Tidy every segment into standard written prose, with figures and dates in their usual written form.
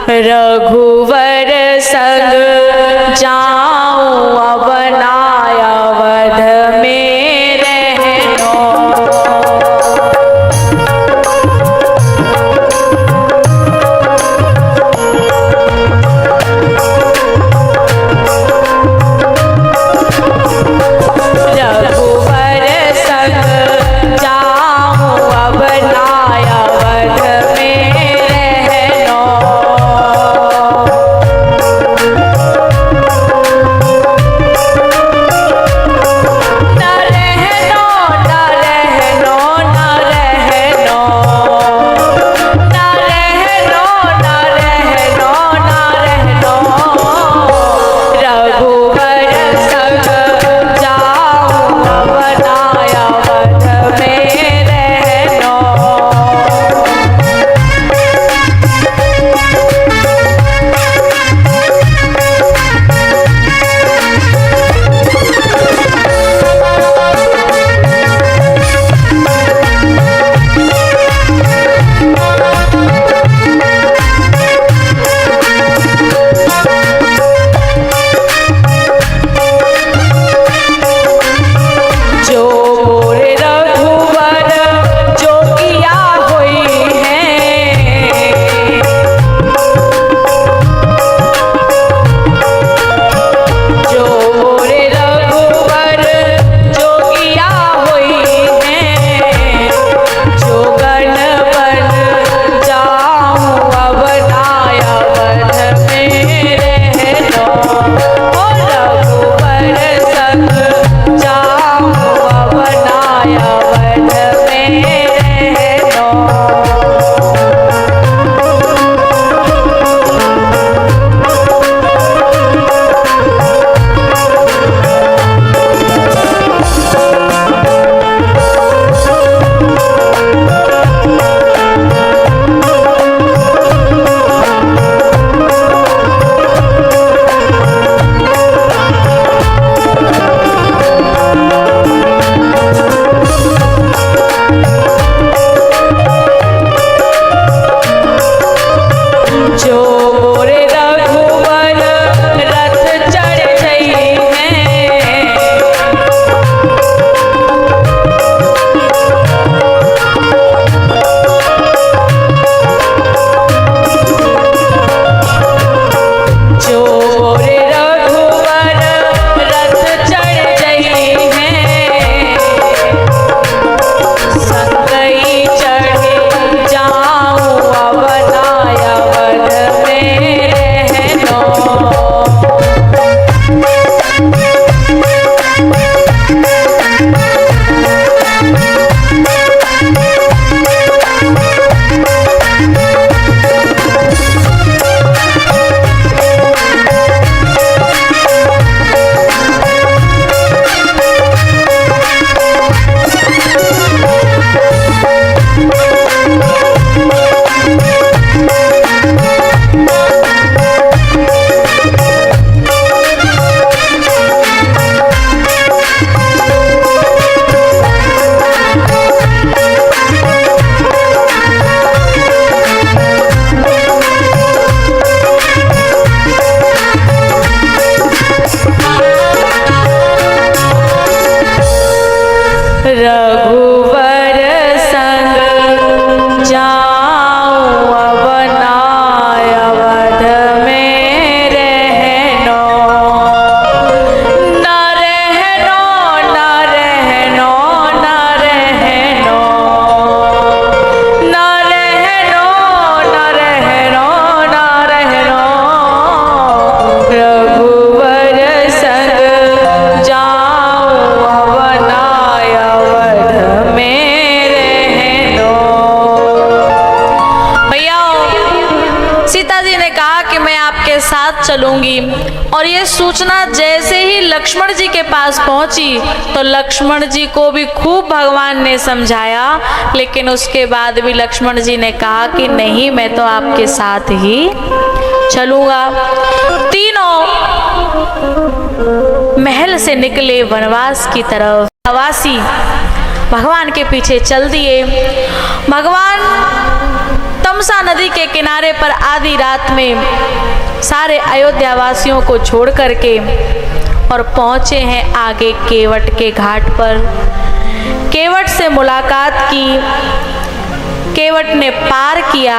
रघुवर संग जाऊं अब नाय अवध में रहनो। रघुवर संग जाऊं अब नाय अवध में रहनो। रघुवर संग जाऊं अब नाय अवध में रहनो। न रहनो न रहनो न रहनो न रहनो न रहनो न रहनो। रघुवर संग जाऊं अब नाय अवध में रहनो। भैया सीता जी ने कहा कि मैं आपके साथ चलूंगी, और ये सूचना जैसे ही लक्ष्मण जी के पास पहुंची तो लक्ष्मण जी को भी खूब भगवान ने समझाया, लेकिन उसके बाद भी लक्ष्मण जी ने कहा कि नहीं, मैं तो आपके साथ ही चलूंगा। तीनों महल से निकले वनवास की तरफ। वनवासी भगवान के पीछे चल दिए। भगवान तमसा नदी के किनारे पर आधी रात में सारे अयोध्या वासियों को छोड़ करके और पहुंचे हैं आगे केवट के घाट पर। केवट से मुलाकात की, केवट ने पार किया।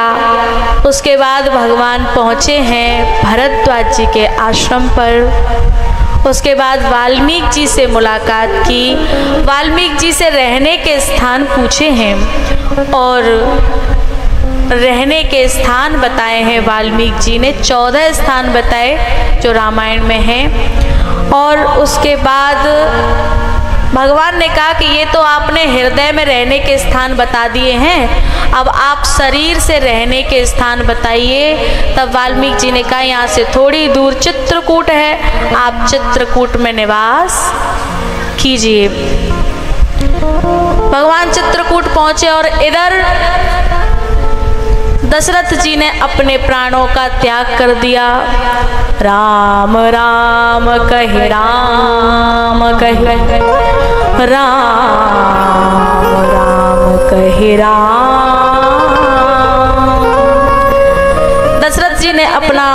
उसके बाद भगवान पहुंचे हैं भरद्वाज जी के आश्रम पर। उसके बाद वाल्मीकि जी से मुलाकात की, वाल्मीकि जी से रहने के स्थान पूछे हैं और रहने के स्थान बताए हैं। वाल्मीकि जी ने 14 स्थान बताए जो रामायण में हैं। और उसके बाद भगवान ने कहा कि ये तो आपने हृदय में रहने के स्थान बता दिए हैं, अब आप शरीर से रहने के स्थान बताइए। तब वाल्मीकि जी ने कहा यहाँ से थोड़ी दूर चित्रकूट है, आप चित्रकूट में निवास कीजिए। भगवान चित्रकूट पहुंचे और इधर दशरथ जी ने अपने प्राणों का त्याग कर दिया। राम राम कहे, राम कहे, राम राम कहे राम। दशरथ जी ने अपना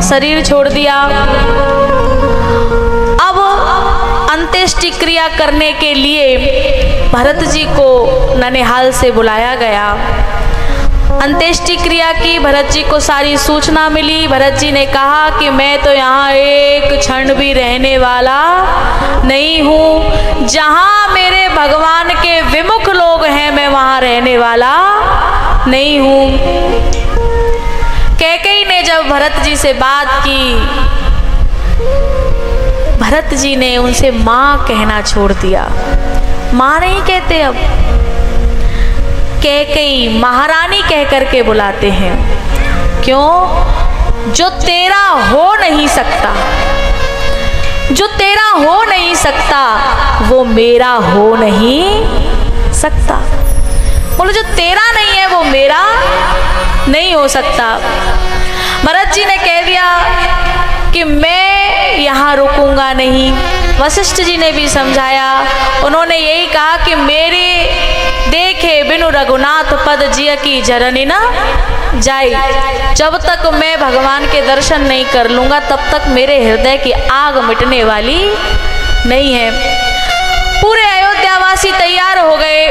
शरीर छोड़ दिया। अब अंत्येष्टि क्रिया करने के लिए भरत जी को ननिहाल से बुलाया गया। अंत्येष्टि क्रिया की, भरत जी को सारी सूचना मिली। भरत जी ने कहा कि मैं तो यहाँ एक क्षण भी रहने वाला नहीं हूँ, जहाँ मेरे भगवान के विमुख लोग हैं मैं वहाँ रहने वाला नहीं हूँ। कैकेयी ने जब भरत जी से बात की, भरत जी ने उनसे माँ कहना छोड़ दिया। माँ नहीं कहते, अब कैकेयी महारानी कह करके बुलाते हैं। क्यों? जो तेरा हो नहीं सकता, जो तेरा हो नहीं सकता वो मेरा हो नहीं सकता। बोलो जो तेरा नहीं है वो मेरा नहीं हो सकता। भरत जी ने कह दिया कि मैं यहाँ रुकूंगा नहीं। वशिष्ठ जी ने भी समझाया, उन्होंने यही कहा कि मेरे देखे बिनु रघुनाथ पद जिय की जरनी न जाई। जब तक मैं भगवान के दर्शन नहीं कर लूँगा तब तक मेरे हृदय की आग मिटने वाली नहीं है। पूरे अयोध्यावासी तैयार हो गए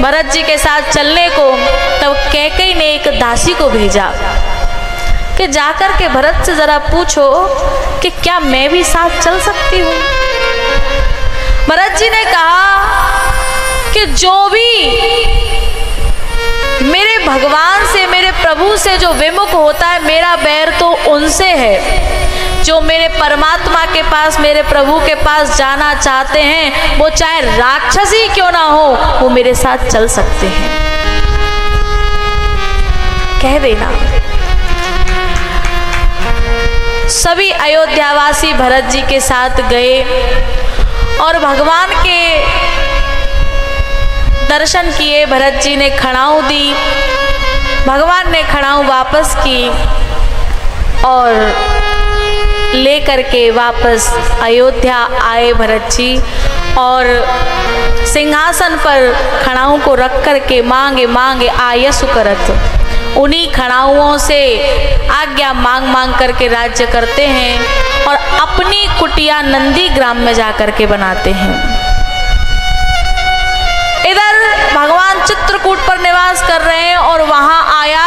भरत जी के साथ चलने को। तब कैकेयी ने एक दासी को भेजा कि जाकर के भरत से जरा पूछो कि क्या मैं भी साथ चल सकती हूँ। भरत जी ने कहा कि जो भी मेरे भगवान से, मेरे प्रभु से जो विमुख होता है, मेरा बैर तो उनसे है। जो मेरे परमात्मा के पास, मेरे प्रभु के पास जाना चाहते हैं, वो चाहे राक्षस ही क्यों ना हो, वो मेरे साथ चल सकते हैं। कह देना। सभी अयोध्यावासी भरत जी के साथ गए और भगवान के दर्शन किए। भरत जी ने खड़ाऊ दी, भगवान ने खड़ाऊ वापस की और लेकर के वापस अयोध्या आए भरत जी। और सिंहासन पर खड़ाऊ को रख करके मांगे मांगे आयसु करत, उन्हीं खड़ाऊओं से आज्ञा मांग मांग करके राज्य करते हैं और अपनी कुटिया नंदी ग्राम में जाकर के बनाते हैं। इधर भगवान चित्रकूट पर निवास कर रहे हैं और वहां आया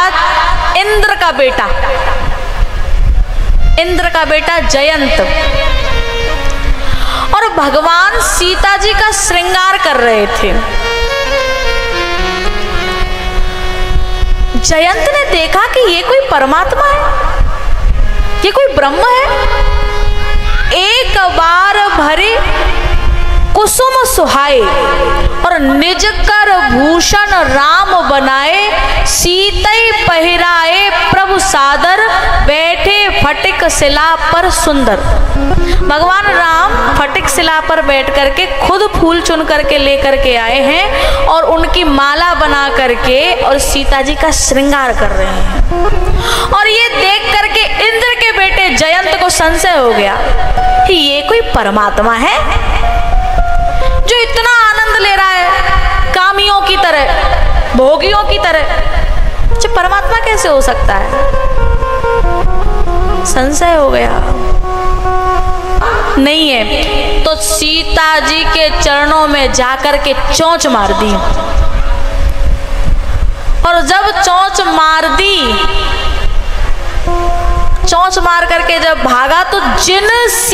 इंद्र का बेटा, इंद्र का बेटा जयंत, और भगवान सीता जी का श्रृंगार कर रहे थे। जयंत ने देखा कि ये कोई परमात्मा है, ये कोई ब्रह्म है। एक बार भरे कुसुम सुहाए और निज कर भूषण राम बनाए, सीतई पहिराए प्रभु सादर, बैठे फटिक शिला पर सुंदर। भगवान राम फटिक शिला पर बैठ करके खुद फूल चुन करके लेकर के आए हैं और उनकी माला बना करके और सीता जी का श्रृंगार कर रहे हैं। और ये देख करके इंद्र के बेटे जयंत को संशय हो गया कि ये कोई परमात्मा है जो इतना आनंद ले रहा है, कामियों की तरह, भोगियों की तरह। जो परमात्मा कैसे हो सकता है? संशय हो गया। नहीं है तो सीता जी के चरणों में जाकर के चोंच मार दी, और जब चोंच मार दी, चोंच मार करके जब भागा तो जिस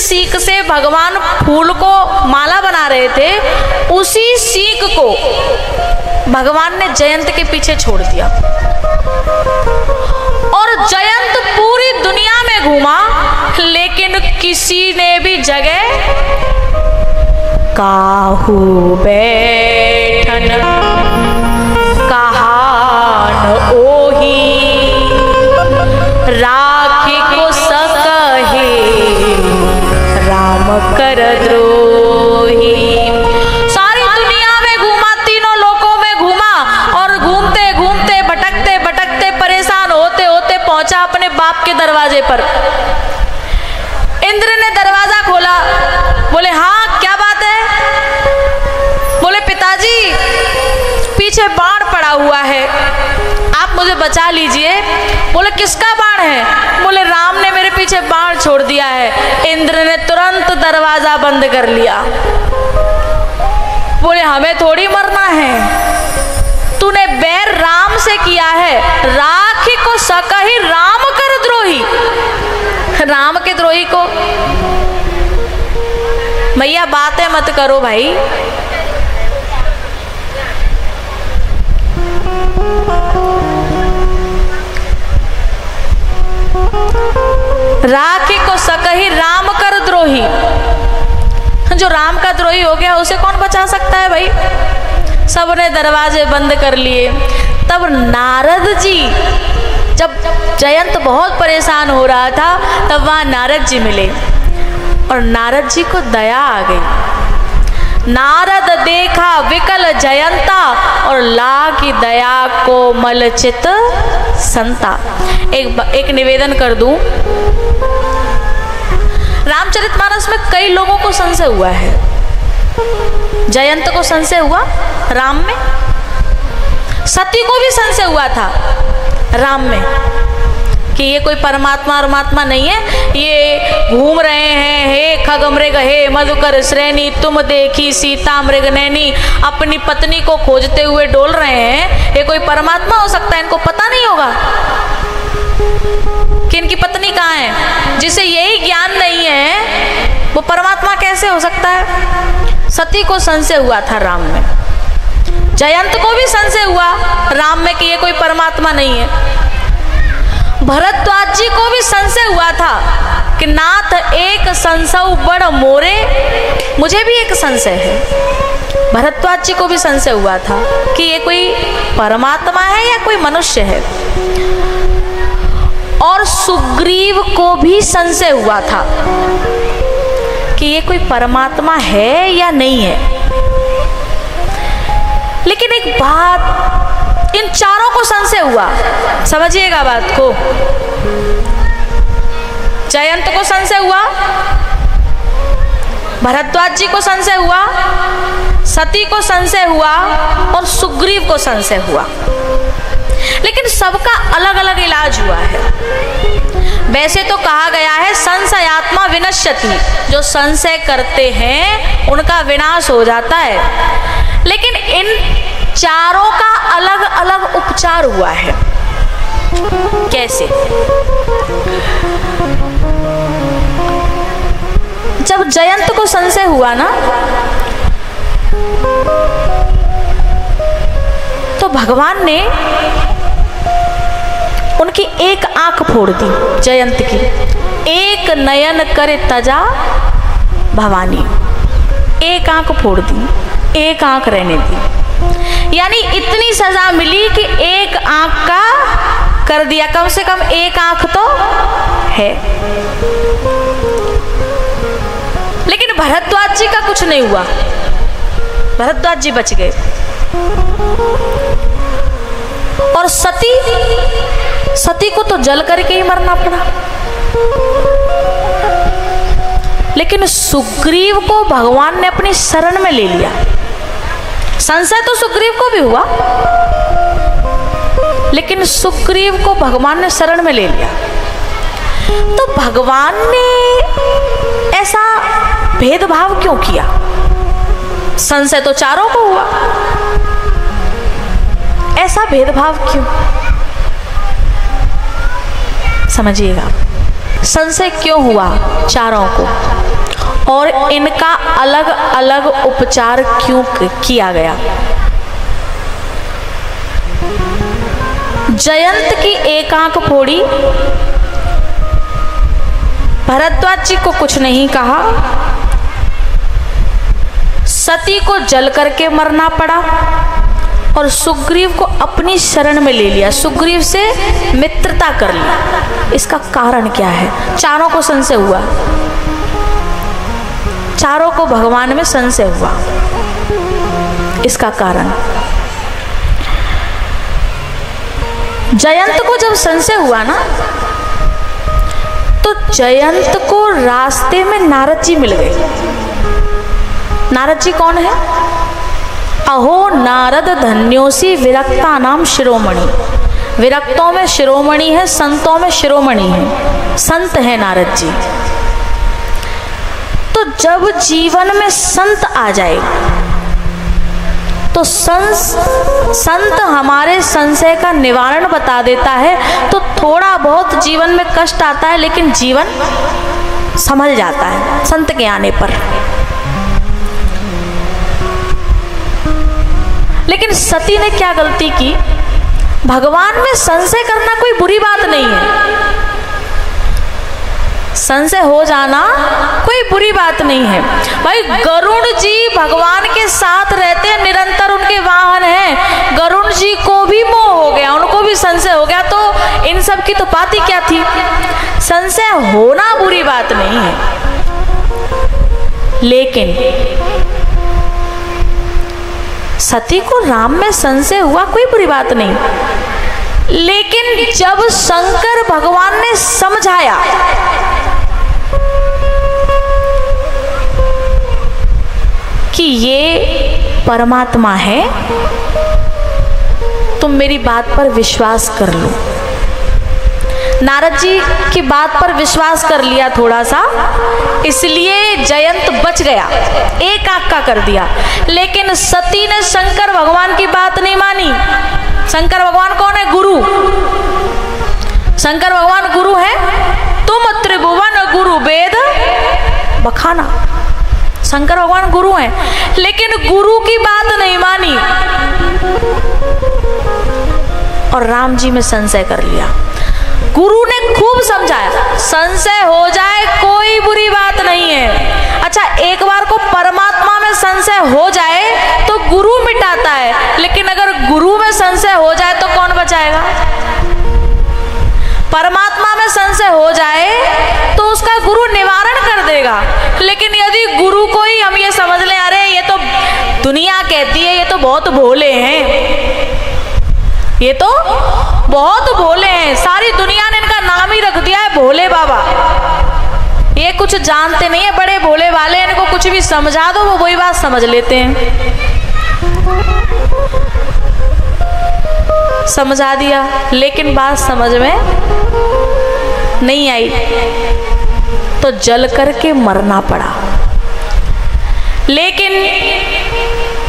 सीख से भगवान फूल को माला बना रहे थे, उसी सीख को भगवान ने जयंत के पीछे छोड़ दिया। और जयंत पूरी दुनिया में घूमा, लेकिन किसी ने भी जगह काहू बैठन कहान ओही, राखी को सकहे राम कर द्रोही। सारी दुनिया में घूमा, तीनों लोकों में घूमा, और घूमते घूमते भटकते भटकते परेशान होते होते पहुंचा अपने बाप के दरवाजे पर। इंद्र ने दरवाजा खोला, बोले हाँ क्या बात है? बोले पिताजी पीछे बाण पड़ा हुआ है, आप मुझे बचा लीजिए। बोले किसका बाण है? बोले राम ने मेरे पीछे बाण छोड़ दिया है। इंद्र ने तुरंत दरवाजा बंद कर लिया। बोले हमें थोड़ी मरना है, तूने बैर राम से किया है, राखी को सकहि राम कर द्रोही। राम के द्रोही को भैया बातें मत करो भाई। राखी को सकहि राम कर द्रोही। जो राम का द्रोही हो गया उसे कौन बचा सकता है भाई? सबने दरवाजे बंद कर लिए। तब नारद जी, जब जयंत बहुत परेशान हो रहा था, तब वहां नारद जी मिले, और नारद जी को दया आ गई। नारद देखा विकल जयंता, और लागी दया को मलचित संता। एक निवेदन कर दूं, रामचरितमानस में कई लोगों को संशय हुआ है। जयंत को संशय हुआ राम में, सती को भी संशय हुआ था राम में कि ये कोई परमात्मा नहीं है, ये घूम रहे हैं। हे खग मृग हे मधुकर श्रेणी, तुम देखी सीता मृग नैनी। अपनी पत्नी को खोजते हुए डोल रहे हैं, ये कोई परमात्मा हो सकता है? इनको पता नहीं होगा कि इनकी पत्नी कहाँ है? जिसे यही ज्ञान नहीं है वो परमात्मा कैसे हो सकता है? सती को संशय हुआ था राम में, जयंत को भी संशय हुआ राम में कि ये कोई परमात्मा नहीं है। भरद्वाज जी को भी संशय हुआ था कि नाथ एक संशय बड़ मोरे, मुझे भी एक संशय है। भरद्वाज जी को भी संशय हुआ था कि ये कोई परमात्मा है या कोई मनुष्य है। और सुग्रीव को भी संशय हुआ था कि ये कोई परमात्मा है या नहीं है। लेकिन एक बात, इन चारों को संशय हुआ, समझिएगा बात को। जयंत को संशय हुआ, भरद्वाज जी को संशय हुआ, सती को संशय हुआ, और सुग्रीव को संशय हुआ। लेकिन सबका अलग अलग इलाज हुआ है। वैसे तो कहा गया है संशयात्मा विनश्यति, जो संशय करते हैं उनका विनाश हो जाता है। लेकिन इन चारों का अलग अलग उपचार हुआ है। कैसे? जब जयंत को संशय हुआ ना, तो भगवान ने उनकी एक आंख फोड़ दी, जयंत की। एक नयन करे तजा भवानी, एक आंख फोड़ दी, एक आंख रहने दी। यानी इतनी सजा मिली कि एक आंख का कर दिया, कम से कम एक आंख तो है। लेकिन भरद्वाज जी का कुछ नहीं हुआ, भरद्वाज जी बच गए। और सती को तो जल करके ही मरना पड़ा। लेकिन सुग्रीव को भगवान ने अपनी शरण में ले लिया। संशय तो सुग्रीव को भी हुआ, लेकिन सुग्रीव को भगवान ने शरण में ले लिया। तो भगवान ने ऐसा भेदभाव क्यों किया? संशय तो चारों को हुआ, ऐसा भेदभाव क्यों? समझिएगा, संशय क्यों हुआ चारों को, और इनका अलग अलग उपचार क्यों किया गया? जयंत की एक आंख फोड़ी, भरद्वाज जी को कुछ नहीं कहा, सती को जल करके मरना पड़ा, और सुग्रीव को अपनी शरण में ले लिया, सुग्रीव से मित्रता कर ली। इसका कारण क्या है? चारों को संशय हुआ, चारों को भगवान में संशय हुआ। इसका कारण, जयंत को जब संशय हुआ ना, तो जयंत को रास्ते में नारद जी मिल गए। नारद जी कौन है? अहो नारद धन्योसी विरक्ता नाम शिरोमणि। विरक्तों में शिरोमणि है, संतों में शिरोमणि है, संत है नारद जी। तो जब जीवन में संत आ जाए तो संत हमारे संशय का निवारण बता देता है। तो थोड़ा बहुत जीवन में कष्ट आता है, लेकिन जीवन संभल जाता है संत के आने पर। लेकिन सती ने क्या गलती की? भगवान में संशय करना कोई बुरी बात नहीं है, संशय हो जाना कोई बुरी बात नहीं है। भाई गरुड़ जी भगवान के साथ रहते हैं, निरंतर उनके वाहन हैं। गरुड़ जी को भी मोह हो गया, उनको भी संशय हो गया, तो इन सब की तो बात ही क्या थी? संशय होना बुरी बात नहीं है। लेकिन सती को राम में संशय हुआ, कोई बुरी बात नहीं। लेकिन जब शंकर भगवान ने समझाया कि ये परमात्मा है, तुम मेरी बात पर विश्वास कर लो। नारद जी की बात पर विश्वास कर लिया थोड़ा सा, इसलिए जयंत बच गया, एक आंख का कर दिया। लेकिन सती ने शंकर भगवान की बात नहीं मानी। शंकर भगवान कौन है? गुरु। शंकर भगवान गुरु है। तुम त्रिभुवन गुरु वेद बखाना। शंकर भगवान गुरु हैं, लेकिन गुरु की बात नहीं मानी और राम जी में संशय कर लिया। गुरु ने खूब समझाया, संशय हो जाए कोई बुरी बात नहीं है। अच्छा, एक बार को परमात्मा में संशय हो जाए तो गुरु मिटाता है, लेकिन अगर गुरु में संशय हो जाए तो कौन बचाएगा? परमात्मा में संशय हो जाए तो उसका गुरु निवारण कर देगा, लेकिन यदि गुरु को ही हम ये समझ लें, अरे ये तो दुनिया कहती है, ये तो बहुत भोले हैं, ये तो बहुत भोले हैं, सारी दुनिया ने इनका नाम ही रख दिया है भोले बाबा, ये कुछ जानते नहीं है, बड़े भोले वाले, इनको कुछ भी समझा दो वो वही बात समझ लेते हैं। समझा दिया, लेकिन बात समझ में नहीं आई तो जल करके मरना पड़ा। लेकिन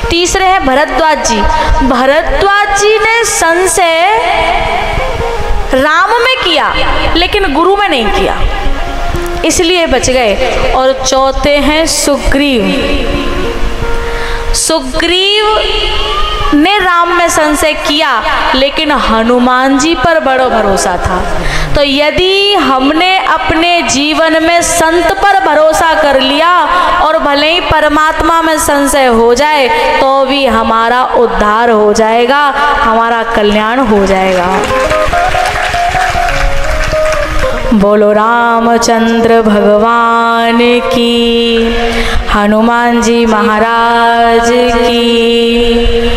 तीसरे हैं भरद्वाज जी। भरद्वाज जी ने संशय राम में किया, लेकिन गुरु में नहीं किया, इसलिए बच गए। और चौथे हैं सुग्रीव। सुग्रीव ने राम में संशय किया, लेकिन हनुमान जी पर बड़ा भरोसा था। तो यदि हमने अपने जीवन में संत पर भरोसा कर लिया और भले ही परमात्मा में संशय हो जाए तो भी हमारा उद्धार हो जाएगा, हमारा कल्याण हो जाएगा। बोलो रामचंद्र भगवान की, हनुमान जी महाराज की।